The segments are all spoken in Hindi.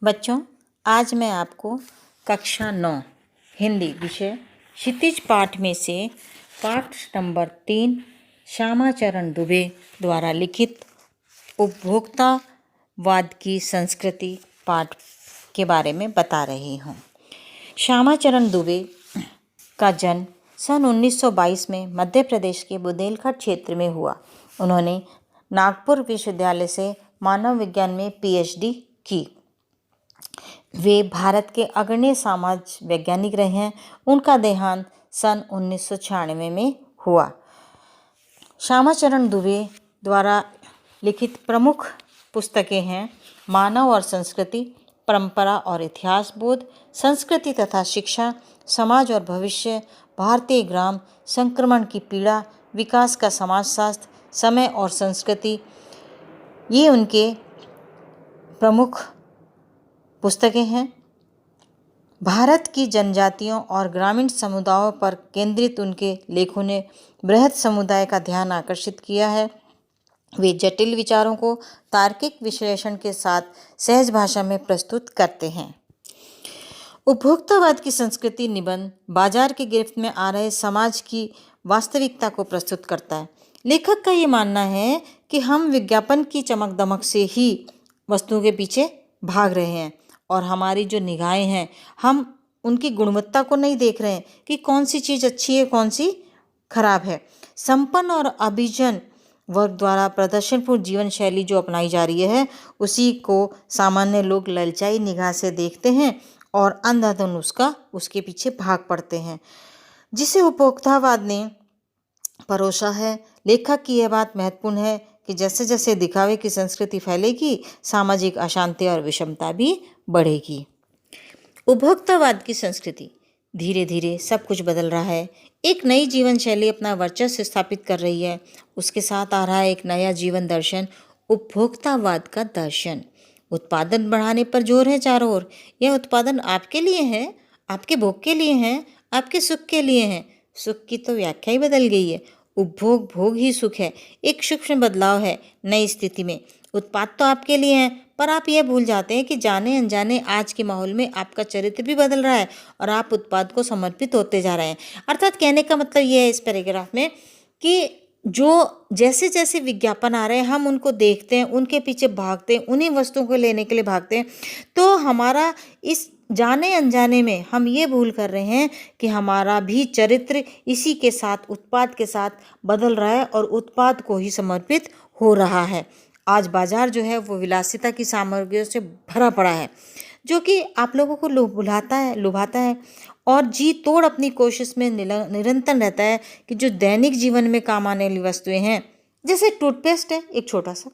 बच्चों, आज मैं आपको कक्षा 9 हिंदी विषय क्षितिज पाठ में से पाठ नंबर 3 श्यामाचरण दुबे द्वारा लिखित उपभोक्तावाद की संस्कृति पाठ के बारे में बता रही हूँ। श्यामाचरण दुबे का जन्म सन 1922 में मध्य प्रदेश के बुंदेलखंड क्षेत्र में हुआ। उन्होंने नागपुर विश्वविद्यालय से मानव विज्ञान में PhD की। वे भारत के अग्रणी समाज वैज्ञानिक रहे हैं। उनका देहांत सन 1996 में हुआ। श्यामाचरण दुबे द्वारा लिखित प्रमुख पुस्तकें हैं मानव और संस्कृति, परंपरा और इतिहास बोध, संस्कृति तथा शिक्षा, समाज और भविष्य, भारतीय ग्राम, संक्रमण की पीड़ा, विकास का समाजशास्त्र, समय और संस्कृति। ये उनके प्रमुख पुस्तकें हैं। भारत की जनजातियों और ग्रामीण समुदायों पर केंद्रित उनके लेखों ने बृहद समुदाय का ध्यान आकर्षित किया है। वे जटिल विचारों को तार्किक विश्लेषण के साथ सहज भाषा में प्रस्तुत करते हैं। उपभोक्तावाद की संस्कृति निबंध बाजार की गिरफ्त में आ रहे समाज की वास्तविकता को प्रस्तुत करता है। लेखक का ये मानना है कि हम विज्ञापन की चमक दमक से ही वस्तुओं के पीछे भाग रहे हैं और हमारी जो निगाहें हैं, हम उनकी गुणवत्ता को नहीं देख रहे हैं कि कौन सी चीज़ अच्छी है, कौन सी खराब है। संपन्न और अभिजन वर्ग द्वारा प्रदर्शनपूर्ण जीवन शैली जो अपनाई जा रही है, उसी को सामान्य लोग ललचाई निगाह से देखते हैं और अंधाधुंध उसके पीछे भाग पड़ते हैं, जिसे उपभोक्तावाद ने परोसा है। लेखक की यह बात महत्वपूर्ण है कि जैसे जैसे दिखावे की संस्कृति फैलेगी, सामाजिक अशांति और विषमता भी बढ़ेगी। उपभोक्तावाद की संस्कृति धीरे धीरे सब कुछ बदल रहा है। एक नई जीवन शैली अपना वर्चस्व स्थापित कर रही है। उसके साथ आ रहा है एक नया जीवन दर्शन, उपभोक्तावाद का दर्शन। उत्पादन बढ़ाने पर जोर है चारों ओर। यह उत्पादन आपके लिए है, आपके भोग के लिए है, आपके सुख के लिए है। सुख की तो व्याख्या ही बदल गई है। उपभोग भोग ही सुख है। एक सूक्ष्म बदलाव है नई स्थिति में। उत्पाद तो आपके लिए हैं, पर आप यह भूल जाते हैं कि जाने अनजाने आज के माहौल में आपका चरित्र भी बदल रहा है और आप उत्पाद को समर्पित होते जा रहे हैं। अर्थात कहने का मतलब यह है इस पैराग्राफ में कि जो जैसे जैसे विज्ञापन आ रहे हैं, हम उनको देखते हैं, उनके पीछे भागते हैं, उन्हीं वस्तुओं को लेने के लिए भागते हैं, तो हमारा इस जाने अनजाने में हम ये भूल कर रहे हैं कि हमारा भी चरित्र इसी के साथ, उत्पाद के साथ बदल रहा है और उत्पाद को ही समर्पित हो रहा है। आज बाजार जो है वो विलासिता की सामग्रियों से भरा पड़ा है, जो कि आप लोगों को लुभाता है और जी तोड़ अपनी कोशिश में निरंतर रहता है कि जो दैनिक जीवन में काम आने वाली वस्तुएं हैं, जैसे टूथपेस्ट है, एक छोटा सा,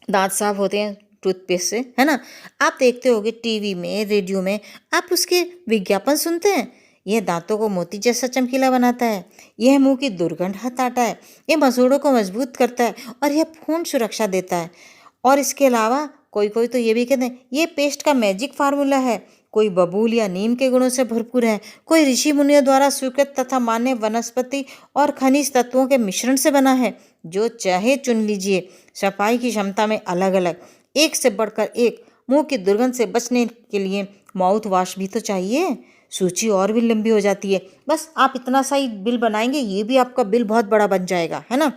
दांत साफ होते हैं टूथपेस्ट से, है ना। आप देखते होगे टीवी में, रेडियो में, आप उसके विज्ञापन सुनते हैं। यह दांतों को मोती जैसा चमकीला बनाता है, यह मुंह की दुर्गंध हटाता है, यह मसूड़ों को मजबूत करता है और यह खून सुरक्षा देता है। और इसके अलावा कोई कोई तो ये भी कहते हैं ये पेस्ट का मैजिक फार्मूला है, कोई बबूल या नीम के गुणों से भरपूर है, कोई ऋषि मुनियों द्वारा स्वीकृत तथा मान्य वनस्पति और खनिज तत्वों के मिश्रण से बना है। जो चाहे चुन लीजिए। सफाई की क्षमता में अलग अलग, एक से बढ़कर एक। मुंह की दुर्गंध से बचने के लिए माउथ वॉश भी तो चाहिए। सूची और भी लंबी हो जाती है। बस आप इतना सा ही बिल बनाएंगे, ये भी आपका बिल बहुत बड़ा बन जाएगा, है ना।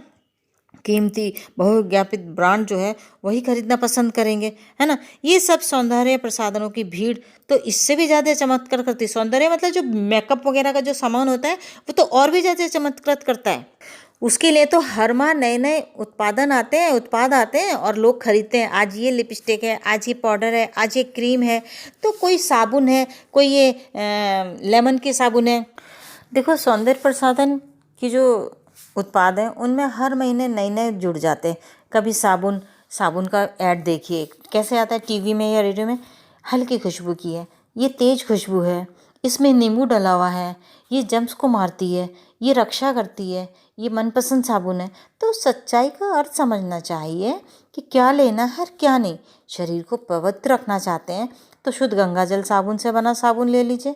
कीमती बहुविज्ञापित ब्रांड जो है वही खरीदना पसंद करेंगे, है ना। ये सब सौंदर्य प्रसाधनों की भीड़ तो इससे भी ज़्यादा चमत्कार करती है। सौंदर्य मतलब जो मेकअप वगैरह का जो सामान होता है वो तो और भी ज़्यादा चमत्कार करता है। उसके लिए तो हर माह नए नए उत्पाद आते हैं और लोग खरीदते हैं। आज ये लिपस्टिक है, आज ये पाउडर है, आज ये क्रीम है, तो कोई साबुन है, कोई ये लेमन के साबुन है। देखो, सौंदर्य प्रसाधन की जो उत्पाद हैं उनमें हर महीने नए नए जुड़ जाते हैं। कभी साबुन का ऐड देखिए कैसे आता है टीवी में या रेडियो में, हल्की खुशबू की है, ये तेज खुशबू है, इसमें नींबू डला हुआ है, ये जम्स को मारती है, ये रक्षा करती है, ये मनपसंद साबुन है। तो सच्चाई का अर्थ समझना चाहिए कि क्या लेना है और क्या नहीं। शरीर को पवित्र रखना चाहते हैं तो शुद्ध गंगाजल साबुन से बना साबुन ले लीजिए।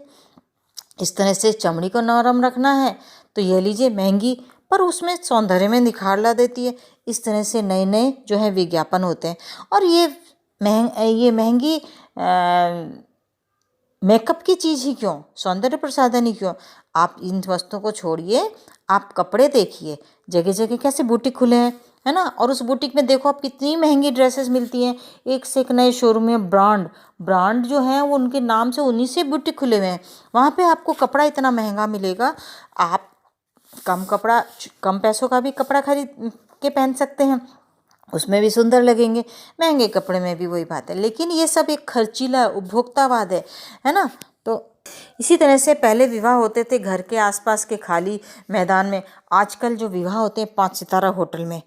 इस तरह से चमड़ी को नरम रखना है तो यह लीजिए, महंगी पर उसमें सौंदर्य में निखार ला देती है। इस तरह से नए नए जो है विज्ञापन होते हैं और ये ये महंगी मेकअप की चीज़ ही क्यों, सौंदर्य प्रसाधन ही क्यों, आप इन वस्तुओं को छोड़िए, आप कपड़े देखिए, जगह जगह कैसे बुटीक खुले हैं, है ना। और उस बुटीक में देखो आप कितनी महंगी ड्रेसेस मिलती हैं, एक से एक नए शोरूम में ब्रांड जो हैं वो उनके नाम से, उन्हीं से बुटीक खुले हुए हैं। वहाँ पे आपको कपड़ा इतना महंगा मिलेगा, आप कम पैसों का भी कपड़ा खरीद के पहन सकते हैं, उसमें भी सुंदर लगेंगे। महंगे कपड़े में भी वही बात है, लेकिन ये सब एक खर्चीला उपभोक्तावाद है ना। तो इसी तरह से पहले विवाह होते थे घर के आसपास के खाली मैदान में, आजकल जो विवाह होते हैं 5 सितारा होटल में,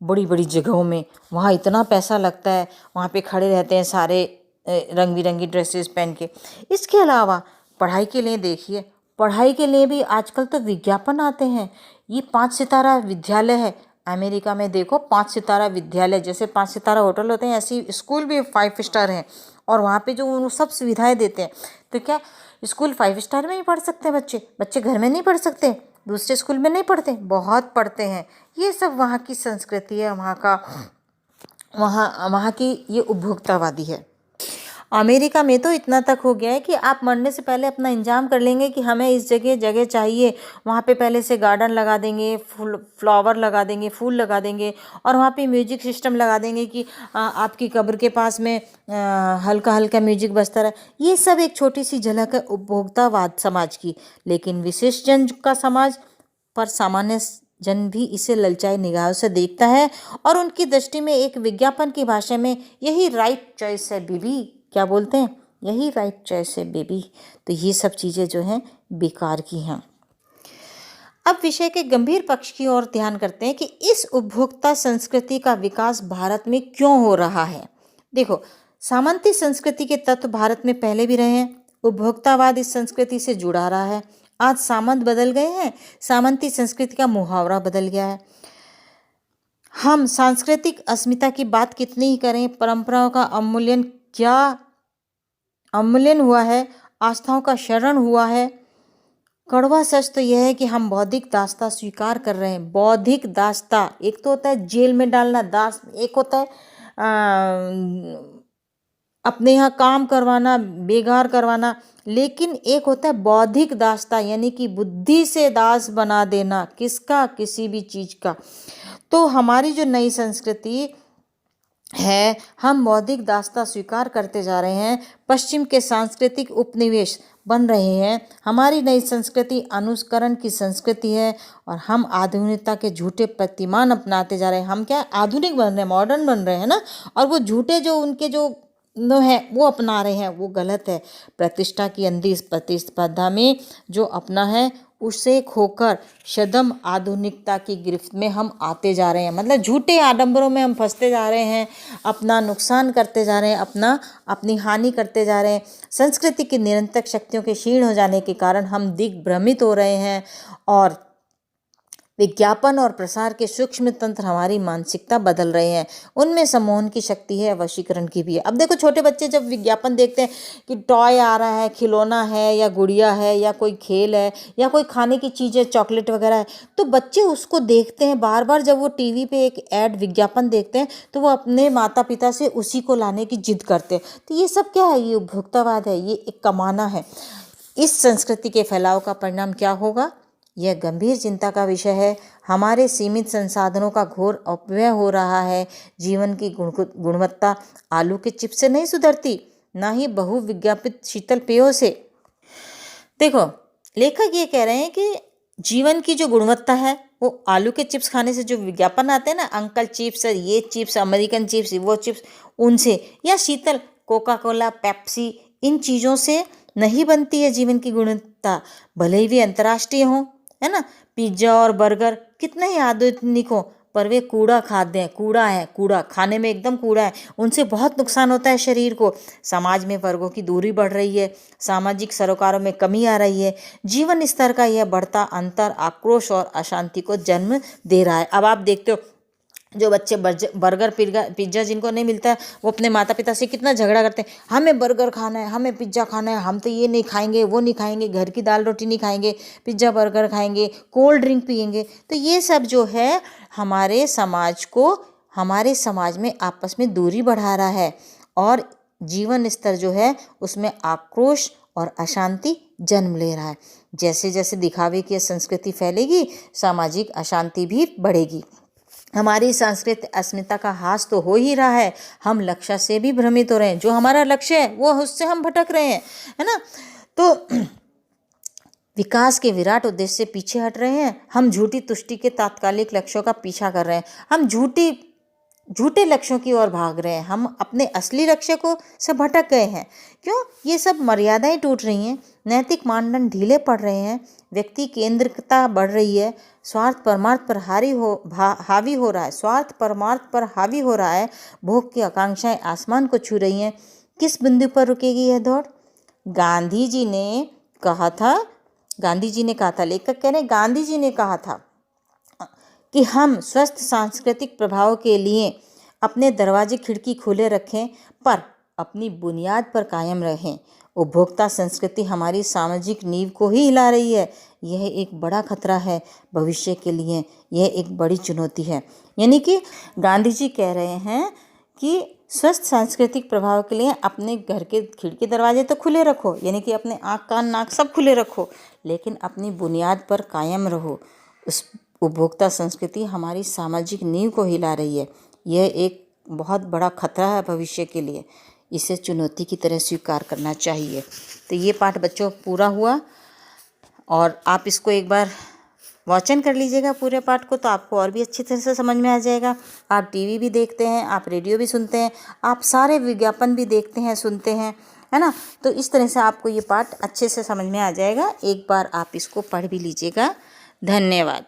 बड़ी बड़ी जगहों में, वहाँ इतना पैसा लगता है, वहाँ पे खड़े रहते हैं सारे रंग बिरंगी ड्रेसेस पहन के। इसके अलावा पढ़ाई के लिए देखिए, पढ़ाई के लिए भी आजकल तो विज्ञापन आते हैं। ये 5 सितारा विद्यालय है, अमेरिका में देखो 5 सितारा विद्यालय, जैसे 5 सितारा होटल होते हैं ऐसे स्कूल भी 5 स्टार हैं, और वहाँ पे जो वो सब सुविधाएं देते हैं। तो क्या स्कूल 5 स्टार में ही पढ़ सकते हैं बच्चे घर में नहीं पढ़ सकते, दूसरे स्कूल में नहीं पढ़ते? बहुत पढ़ते हैं। ये सब वहाँ की संस्कृति है, वहाँ की ये उपभोक्तावादी है। अमेरिका में तो इतना तक हो गया है कि आप मरने से पहले अपना इंतजाम कर लेंगे कि हमें इस जगह चाहिए, वहाँ पे पहले से गार्डन लगा देंगे, फ्लावर लगा देंगे, फूल लगा देंगे, और वहाँ पे म्यूजिक सिस्टम लगा देंगे कि आपकी कब्र के पास में हल्का हल्का म्यूजिक बजता रहे। ये सब एक छोटी सी झलक है उपभोक्तावाद समाज की, लेकिन विशेष जन का समाज पर सामान्य जन भी इसे ललचाई निगाहों से देखता है, और उनकी दृष्टि में एक विज्ञापन की भाषा में यही राइट चॉइस है बेबी, क्या बोलते हैं, यही राइट चॉइस है बेबी। तो ये सब चीज़ें जो हैं बेकार की हैं। अब विषय के गंभीर पक्ष की ओर ध्यान करते हैं कि इस उपभोक्ता संस्कृति का विकास भारत में क्यों हो रहा है। देखो, सामंती संस्कृति के तत्व भारत में पहले भी रहे हैं, उपभोक्तावाद इस संस्कृति से जुड़ा रहा है। आज सामंत बदल गए हैं, सामंती संस्कृति का मुहावरा बदल गया है। हम सांस्कृतिक अस्मिता की बात कितनी ही करें, परंपराओं का अवमूल्यन हुआ है, आस्थाओं का क्षरण हुआ है। कड़वा सच तो यह है कि हम बौद्धिक दास्ता स्वीकार कर रहे हैं। बौद्धिक दास्ता, एक तो होता है जेल में डालना दास, एक होता है अपने यहाँ काम करवाना, बेगार करवाना, लेकिन एक होता है बौद्धिक दास्ता, यानी कि बुद्धि से दास बना देना, किसका, किसी भी चीज़ का। तो हमारी जो नई संस्कृति है, हम बौद्धिक दास्ता स्वीकार करते जा रहे हैं, पश्चिम के सांस्कृतिक उपनिवेश बन रहे हैं। हमारी नई संस्कृति अनुकरण की संस्कृति है, और हम आधुनिकता के झूठे प्रतिमान अपनाते जा रहे हैं। हम क्या आधुनिक बन रहे हैं, मॉडर्न बन रहे हैं ना, और वो झूठे जो उनके जो है वो अपना रहे हैं, वो गलत है। प्रतिष्ठा की अंधी प्रतिस्पर्धा में जो अपना है उसे खोकर शदम आधुनिकता की गिरफ्त में हम आते जा रहे हैं, मतलब झूठे आडंबरों में हम फंसते जा रहे हैं, अपना नुकसान करते जा रहे हैं, अपनी हानि करते जा रहे हैं। संस्कृति की निरंतर शक्तियों के क्षीण हो जाने के कारण हम दिग्भ्रमित हो रहे हैं, और विज्ञापन और प्रसार के सूक्ष्म तंत्र हमारी मानसिकता बदल रहे हैं। उनमें सम्मोहन की शक्ति है, वशीकरण की भी है। अब देखो, छोटे बच्चे जब विज्ञापन देखते हैं कि टॉय आ रहा है, खिलौना है, या गुड़िया है, या कोई खेल है, या कोई खाने की चीज़ है, चॉकलेट वगैरह है, तो बच्चे उसको देखते हैं बार बार। जब वो टीवी पे एक ऐड विज्ञापन देखते हैं तो वो अपने माता पिता से उसी को लाने की जिद करते हैं। तो ये सब क्या है? ये उपभोक्तावाद है, ये एक कमाना है। इस संस्कृति के फैलाव का परिणाम क्या होगा, यह गंभीर चिंता का विषय है। हमारे सीमित संसाधनों का घोर अपव्यय हो रहा है। जीवन की गुणवत्ता आलू के चिप्स से नहीं सुधरती, ना ही बहुविज्ञापित शीतल पेयों से। देखो, लेखक ये कह रहे हैं कि जीवन की जो गुणवत्ता है वो आलू के चिप्स खाने से, जो विज्ञापन आते हैं ना, अंकल चिप्स, ये चिप्स, अमेरिकन चिप्स, वो चिप्स, उनसे, या शीतल कोका कोला, पेप्सी, इन चीज़ों से नहीं बनती है जीवन की गुणवत्ता। भले ही वे अंतर्राष्ट्रीय हों, है ना, पिज्ज़ा और बर्गर कितने ही आधुनिक हो, पर वे कूड़ा खाद्य हैं, कूड़ा खाने में एकदम कूड़ा है। उनसे बहुत नुकसान होता है शरीर को। समाज में वर्गों की दूरी बढ़ रही है, सामाजिक सरोकारों में कमी आ रही है। जीवन स्तर का यह बढ़ता अंतर आक्रोश और अशांति को जन्म दे रहा है। अब आप देखते हो, जो बच्चे बर्गर पिज्ज़ा जिनको नहीं मिलता है, वो अपने माता पिता से कितना झगड़ा करते हैं, हमें बर्गर खाना है, हमें पिज्ज़ा खाना है, हम तो ये नहीं खाएंगे, वो नहीं खाएंगे, घर की दाल रोटी नहीं खाएंगे, पिज्ज़ा बर्गर खाएंगे, कोल्ड ड्रिंक पिएंगे। तो ये सब जो है हमारे समाज में आपस में दूरी बढ़ा रहा है, और जीवन स्तर जो है उसमें आक्रोश और अशांति जन्म ले रहा है। जैसे जैसे दिखावे की संस्कृति फैलेगी, सामाजिक अशांति भी बढ़ेगी। हमारी सांस्कृतिक अस्मिता का ह्रास तो हो ही रहा है, हम लक्ष्य से भी भ्रमित हो रहे हैं। जो हमारा लक्ष्य है वो उससे हम भटक रहे हैं, है ना। तो विकास के विराट उद्देश्य से पीछे हट रहे हैं। हम झूठी तुष्टि के तात्कालिक लक्ष्यों का पीछा कर रहे हैं। हम झूठे लक्ष्यों की ओर भाग रहे हैं। हम अपने असली लक्ष्य को से भटक गए हैं। क्यों? ये सब मर्यादाएं टूट रही हैं, नैतिक मानदंड ढीले पड़ रहे हैं, व्यक्ति केंद्रिकता बढ़ रही है, स्वार्थ परमार्थ पर हावी हो रहा है। स्वार्थ परमार्थ पर हावी हो रहा है। भोग की आकांक्षाएं आसमान को छू रही हैं। किस बिंदु पर रुकेगी यह दौड़? गांधी जी ने कहा था, लेखक कह रहे गांधी जी ने कहा था कि हम स्वस्थ सांस्कृतिक प्रभाव के लिए अपने दरवाजे खिड़की खुले रखें, पर अपनी बुनियाद पर कायम रहें। उपभोक्ता संस्कृति हमारी सामाजिक नींव को ही हिला रही है। यह एक बड़ा खतरा है भविष्य के लिए, यह एक बड़ी चुनौती है। यानी कि गांधी जी कह रहे हैं कि स्वस्थ सांस्कृतिक प्रभाव के लिए अपने घर के खिड़की दरवाजे तो खुले रखो, यानी कि अपने आँख कान नाक सब खुले रखो, लेकिन अपनी बुनियाद पर कायम रहो। उस उपभोक्ता संस्कृति हमारी सामाजिक नींव को हिला रही है। यह एक बहुत बड़ा खतरा है भविष्य के लिए। इसे चुनौती की तरह स्वीकार करना चाहिए। तो ये पाठ बच्चों पूरा हुआ, और आप इसको एक बार वाचन कर लीजिएगा पूरे पाठ को, तो आपको और भी अच्छी तरह से समझ में आ जाएगा। आप टीवी भी देखते हैं, आप रेडियो भी सुनते हैं, आप सारे विज्ञापन भी देखते हैं, सुनते हैं, है ना। तो इस तरह से आपको ये पाठ अच्छे से समझ में आ जाएगा। एक बार आप इसको पढ़ भी लीजिएगा। धन्यवाद।